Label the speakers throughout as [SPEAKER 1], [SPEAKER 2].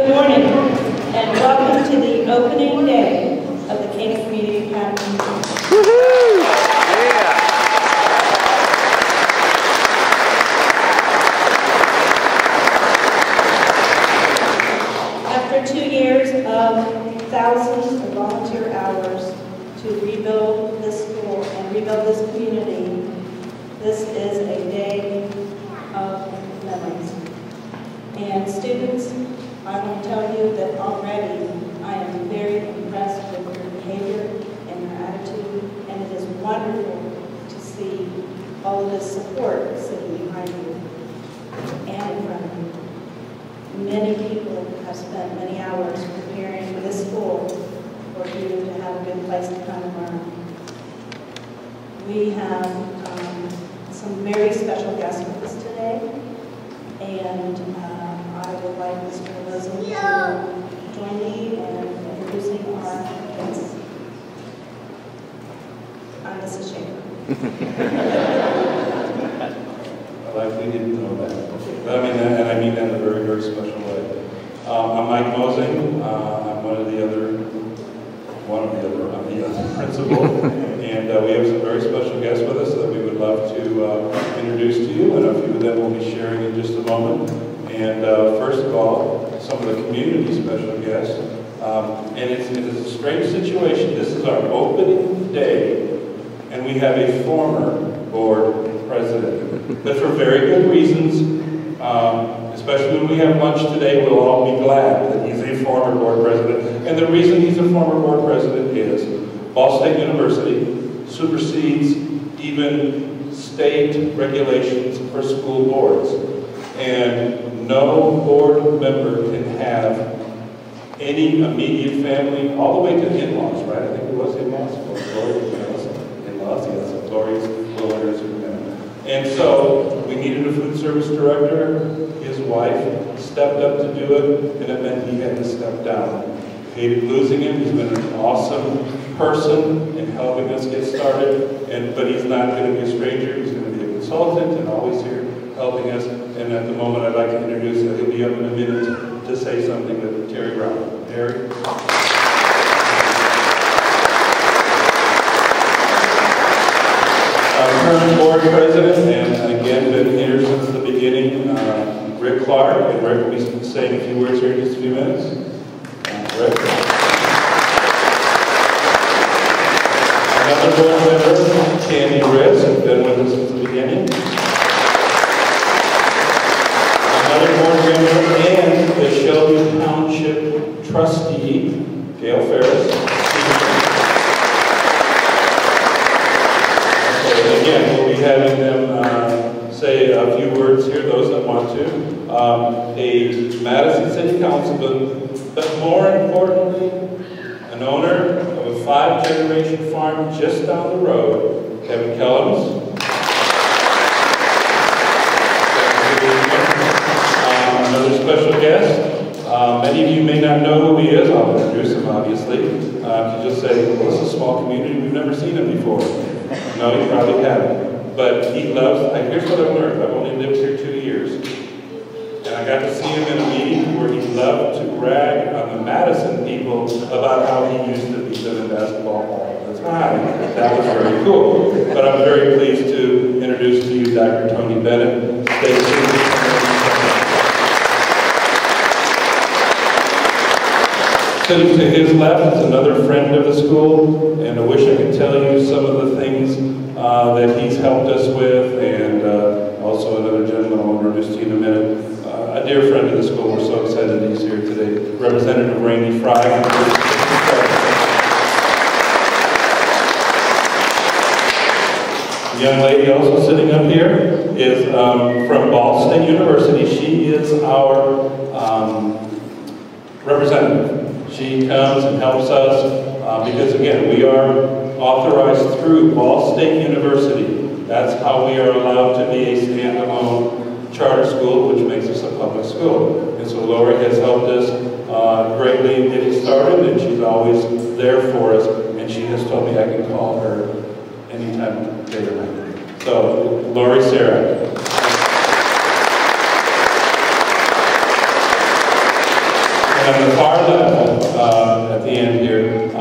[SPEAKER 1] Good morning, and welcome to the opening day of the Canaan Community Academy.
[SPEAKER 2] Woohoo! Yeah!
[SPEAKER 1] After 2 years of thousands of volunteer hours to rebuild this school and rebuild this community, this is a day of memories. And students, I want to tell you that already I am very impressed with your behavior and your attitude, and it is wonderful to see all of this support sitting behind you and in front of you. Many people have spent many hours preparing for this school for you to have a good place to come and learn. We have some very special guests with us today, and I would like Mr. Elizabeth to join me in introducing our guests. I'm Mrs. Shaker.
[SPEAKER 3] Like we didn't know that. I mean, and I mean that in a very, very special way. I'm Mike Mosing. I'm I'm the other principal, and we have some very special guests with us that we would love to introduce to you, and a few of them will be sharing in just a moment. And first of all, some of the community special guests. And it's a strange situation. This is our opening day, and we have a former board president. But for very good reasons, especially when we have lunch today, we'll all be glad that he's a former board president. And the reason he's a former board president is Ball State University supersedes even state regulations for school boards. And no board member can have any immediate family, all the way to in-laws, right? I think it was in-laws. In-laws, yes. Glorious will introduce him. And so we needed a food service director. His wife stepped up to do it, and it meant he had to step down. Hated losing him. He's been an awesome person in helping us get started, but he's not going to be a stranger. He's going to be a consultant and always here helping us. And at the moment, I'd like to introduce him. He'll be up in a minute to say something to Terry Brown. Terry? Our current board president, and again, been here since the beginning, Rick Clark. And Rick will be saying a few words here in just a few minutes. Rick. Another board member, Candy Ritz, has been with us since the beginning. Another board member and the Shelby Township trustee, Gail Ferris. Again, we'll be having them say a few words here, those that want to. A Madison City Councilman, but more importantly, an owner of a 5-generation farm just down the road, Kevin Kellums. Another special guest. Many of you may not know who he is. I'll introduce him, obviously. To just say, well, this is a small community. We've never seen him before. No, you probably haven't. But he loves, here's what I've learned. I've only lived here 2 years. And I got to see him in a meeting where he loved to brag on the Madison people about how he used to beat them in basketball all the time. That was very cool. But I'm very pleased to introduce to you Dr. Tony Bennett. Stay tuned. Sitting to his left is another friend of the school, and I wish I could tell you some of the things that he's helped us with, and also another gentleman I'll introduce to you in a minute, a dear friend of the school. We're so excited that he's here today, Representative Randy Fry. The young lady also sitting up here is from Ball State University. She is our representative. She comes and helps us because, again, we are authorized through Ball State University. That's how we are allowed to be a standalone charter school, which makes us a public school. And so Lori has helped us greatly in getting started, and she's always there for us. And she has told me I can call her anytime, day or night. So, Lori Sarah. And on the far left, at the end here,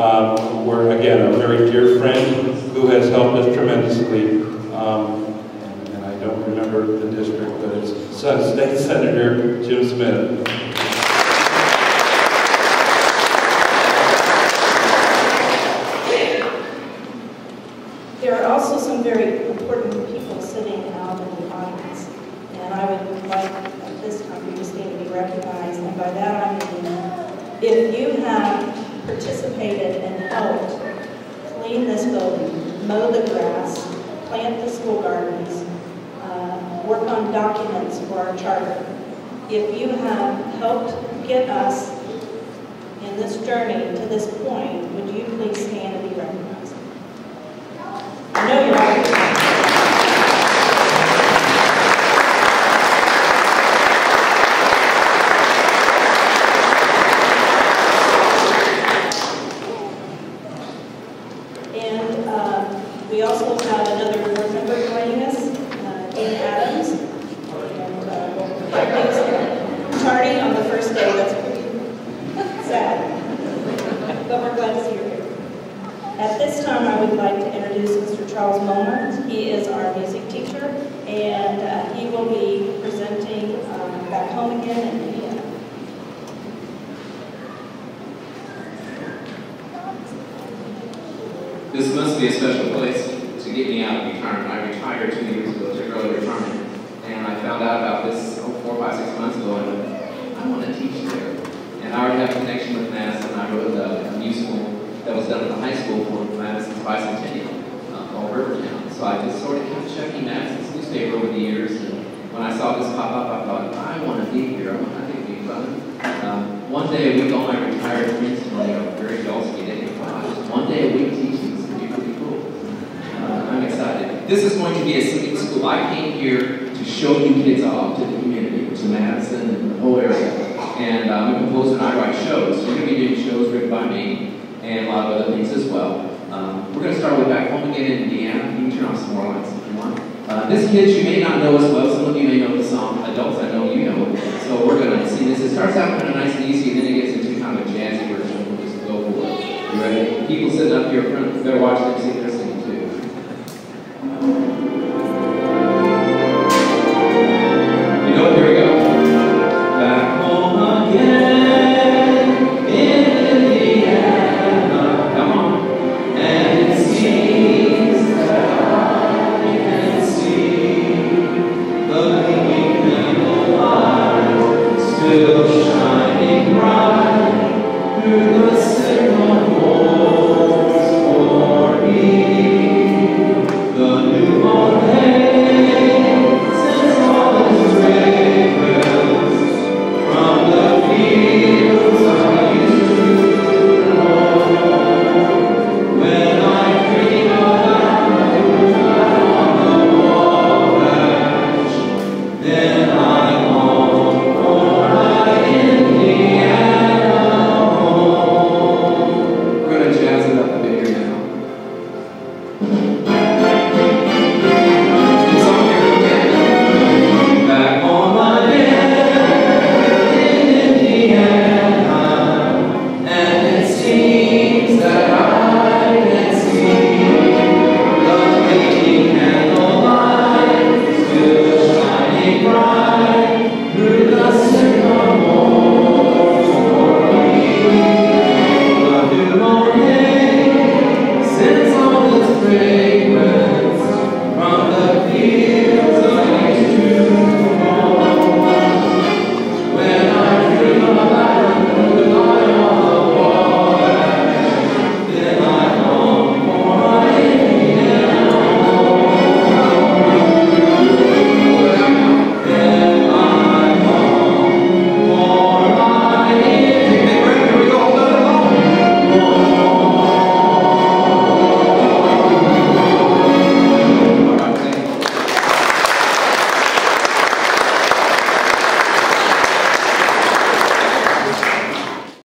[SPEAKER 3] we're again a very dear friend who has helped us tremendously. And I don't remember the district, but it's State Senator Jim Smith.
[SPEAKER 1] There are also some very important people sitting out in the audience, and I would like at this time for you to stand to be recognized. And by that I mean, if you have participated and helped clean this building, mow the grass, plant the school gardens, work on documents for our charter, if you have helped get us in this journey to this point, would you please stand and be recognized? I know you're all. And we also have another board member joining us, Dean Adams. And charting on the first day, that's pretty sad. But we're glad to see you here. At this time, I would like to introduce Mr. Charles Mulner. He is our music teacher, and he will be presenting Back Home Again in Indiana.
[SPEAKER 4] This must be a special place to get me out of retirement. I retired 2 years ago, took early retirement, and I found out about this 4, 5, 6 months ago, and I want to teach there. And I already have a connection with Madison. I wrote a musical that was done at the high school for Madison's bicentennial called Rivertown. So I just sort of kept checking Madison's newspaper over the years, and when I saw this pop up, I thought, I want to be here. I think it'd be fun. One day a week, all my retired friends told me, very jealous of me, they think, wow, just one day a week teaching is going to be pretty cool. I'm excited. This is going to be a singing school. I came here to show you kids off to the community, to Madison and the whole area. And I'm a composer and I write shows. We're going to be doing shows written by me and a lot of other things as well. We're going to start with Back Home Again in Indiana. You can turn off some more lights if you want. This kids you may not know as well. Some of you may know the song. Adults, I know you know. So we're going to sing this. It starts out kind of nice and easy, and then it gets into kind of a jazzy version. We'll just go for it. You ready? People sitting up here front, better watch them see they're singing too. You know what? Here we go. Back home again in Indiana. Come on. And it seems that I can see the gleaming candle light still shining bright through the signal holes for me. The newborn day sends all its fragrance from the fields I used to know. When I dream about on the wabash, then I long for my Indiana home. We're going to jazz it up a bit here now. Song here again. Back home again in Indiana, and it seems that I can see the gleaming candlelight still shining bright through the sycamores for me. The new morning sends all its fragrance